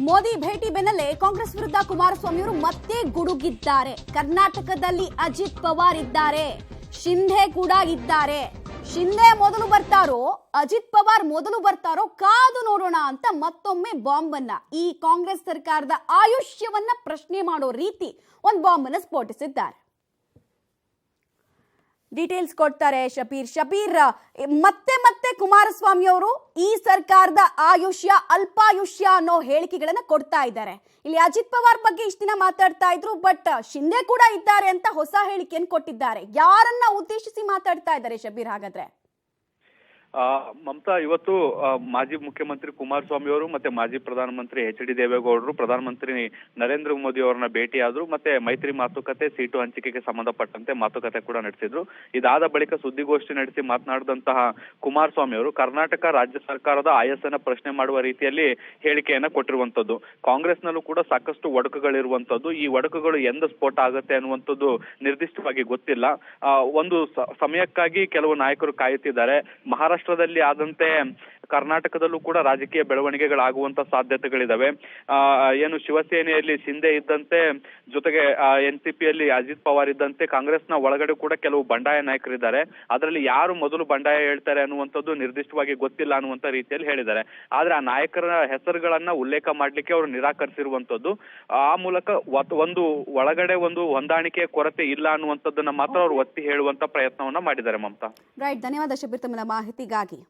ಮೋದಿ ಭೇಟಿ ಬೆನ್ನಲ್ಲೇ ಕಾಂಗ್ರೆಸ್ ವಿರುದ್ಧ ಕುಮಾರಸ್ವಾಮಿ ಅವರು ಮತ್ತೆ ಗುಡುಗಿದ್ದಾರೆ. ಕರ್ನಾಟಕದಲ್ಲಿ ಅಜಿತ್ ಪವಾರ್ ಇದ್ದಾರೆ, ಶಿಂಧೆ ಕೂಡ ಇದ್ದಾರೆ. ಶಿಂಧೆ ಮೊದಲು ಬರ್ತಾರೋ ಅಜಿತ್ ಪವಾರ್ ಮೊದಲು ಬರ್ತಾರೋ ಕಾದು ನೋಡೋಣ ಅಂತ ಮತ್ತೊಮ್ಮೆ ಬಾಂಬ್ ಅನ್ನ, ಈ ಕಾಂಗ್ರೆಸ್ ಸರ್ಕಾರದ ಆಯುಷ್ಯವನ್ನ ಪ್ರಶ್ನೆ ಮಾಡೋ ರೀತಿ ಒಂದು ಬಾಂಬ್ ಅನ್ನ ಸ್ಫೋಟಿಸಿದ್ದಾರೆ. ಡೀಟೇಲ್ಸ್ ಕೊಡ್ತಾರೆ ಶಬೀರ್. ಮತ್ತೆ ಮತ್ತೆ ಕುಮಾರಸ್ವಾಮಿ ಅವರು ಈ ಸರ್ಕಾರದ ಆಯುಷ್ಯ ಅಲ್ಪಾಯುಷ್ಯ ಅನ್ನೋ ಹೇಳಿಕೆಗಳನ್ನ ಕೊಡ್ತಾ ಇದ್ದಾರೆ. ಇಲ್ಲಿ ಅಜಿತ್ ಪವಾರ್ ಬಗ್ಗೆ ಇಷ್ಟ ದಿನ ಮಾತಾಡ್ತಾ ಇದ್ರು, ಬಟ್ ಶಿಂಧೆ ಕೂಡ ಇದ್ದಾರೆ ಅಂತ ಹೊಸ ಹೇಳಿಕೆಯನ್ನು ಕೊಟ್ಟಿದ್ದಾರೆ. ಯಾರನ್ನ ಉದ್ದೇಶಿಸಿ ಮಾತಾಡ್ತಾ ಇದ್ದಾರೆ ಶಬೀರ್ ಹಾಗಾದ್ರೆ? ಮಮತಾ, ಇವತ್ತು ಮಾಜಿ ಮುಖ್ಯಮಂತ್ರಿ ಕುಮಾರಸ್ವಾಮಿ ಅವರು ಮತ್ತೆ ಮಾಜಿ ಪ್ರಧಾನಮಂತ್ರಿ ಎಚ್.ಡಿ. ದೇವೇಗೌಡರು ಪ್ರಧಾನಮಂತ್ರಿ ನರೇಂದ್ರ ಮೋದಿ ಅವರನ್ನ ಭೇಟಿಯಾದ್ರು. ಮತ್ತೆ ಮೈತ್ರಿ ಮಾತುಕತೆ, ಸೀಟು ಹಂಚಿಕೆಗೆ ಸಂಬಂಧಪಟ್ಟಂತೆ ಮಾತುಕತೆ ಕೂಡ ನಡೆಸಿದ್ರು. ಇದಾದ ಬಳಿಕ ಸುದ್ದಿಗೋಷ್ಠಿ ನಡೆಸಿ ಮಾತನಾಡಿದಂತಹ ಕುಮಾರಸ್ವಾಮಿ ಅವರು ಕರ್ನಾಟಕ ರಾಜ್ಯ ಸರ್ಕಾರದ ಆಯಸ್ಸನ್ನ ಪ್ರಶ್ನೆ ಮಾಡುವ ರೀತಿಯಲ್ಲಿ ಹೇಳಿಕೆಯನ್ನ ಕೊಟ್ಟಿರುವಂತದ್ದು. ಕಾಂಗ್ರೆಸ್ನಲ್ಲೂ ಕೂಡ ಸಾಕಷ್ಟು ಒಡಕುಗಳಿರುವಂತದ್ದು. ಈ ಒಡಕುಗಳು ಎಂದು ಸ್ಫೋಟ ಆಗುತ್ತೆ ಅನ್ನುವಂಥದ್ದು ನಿರ್ದಿಷ್ಟವಾಗಿ ಗೊತ್ತಿಲ್ಲ. ಒಂದು ಸಮಯಕ್ಕಾಗಿ ಕೆಲವು ನಾಯಕರು ಕಾಯುತ್ತಿದ್ದಾರೆ. ಮಹಾರಾಷ್ಟ್ರದಲ್ಲಿ ಆದಂತೆ ಕರ್ನಾಟಕದಲ್ಲೂ ಕೂಡ ರಾಜಕೀಯ ಬೆಳವಣಿಗೆಗಳಾಗುವಂತ ಸಾಧ್ಯತೆಗಳಿದಾವೆ. ಏನು ಶಿವಸೇನೆಯಲ್ಲಿ ಶಿಂಧೆ ಇದ್ದಂತೆ, ಜೊತೆಗೆ NCPಯಲ್ಲಿ ಅಜಿತ್ ಪವಾರ್ ಇದ್ದಂತೆ ಕಾಂಗ್ರೆಸ್ನ ಒಳಗಡೆ ಕೂಡ ಕೆಲವು ಬಂಡಾಯ ನಾಯಕರಿದ್ದಾರೆ. ಅದರಲ್ಲಿ ಯಾರು ಮೊದಲು ಬಂಡಾಯ ಹೇಳ್ತಾರೆ ಅನ್ನುವಂಥದ್ದು ನಿರ್ದಿಷ್ಟವಾಗಿ ಗೊತ್ತಿಲ್ಲ ಅನ್ನುವಂತ ರೀತಿಯಲ್ಲಿ ಹೇಳಿದ್ದಾರೆ. ಆದ್ರೆ ಆ ನಾಯಕರ ಹೆಸರುಗಳನ್ನ ಉಲ್ಲೇಖ ಮಾಡ್ಲಿಕ್ಕೆ ಅವರು ನಿರಾಕರಿಸಿರುವಂತದ್ದು. ಆ ಮೂಲಕ ಒಂದು ಒಳಗಡೆ ಒಂದು ಹೊಂದಾಣಿಕೆಯ ಕೊರತೆ ಇಲ್ಲ ಅನ್ನುವಂಥದ್ದನ್ನ ಮಾತ್ರ ಅವರು ಒತ್ತಿ ಹೇಳುವಂತ ಪ್ರಯತ್ನವನ್ನ ಮಾಡಿದ್ದಾರೆ. ಮಮತಾ, ರೈಟ್, ಧನ್ಯವಾದ ಶಬೀರ್ ತಮ್ಮ ಮಾಹಿತಿಗಾಗಿ.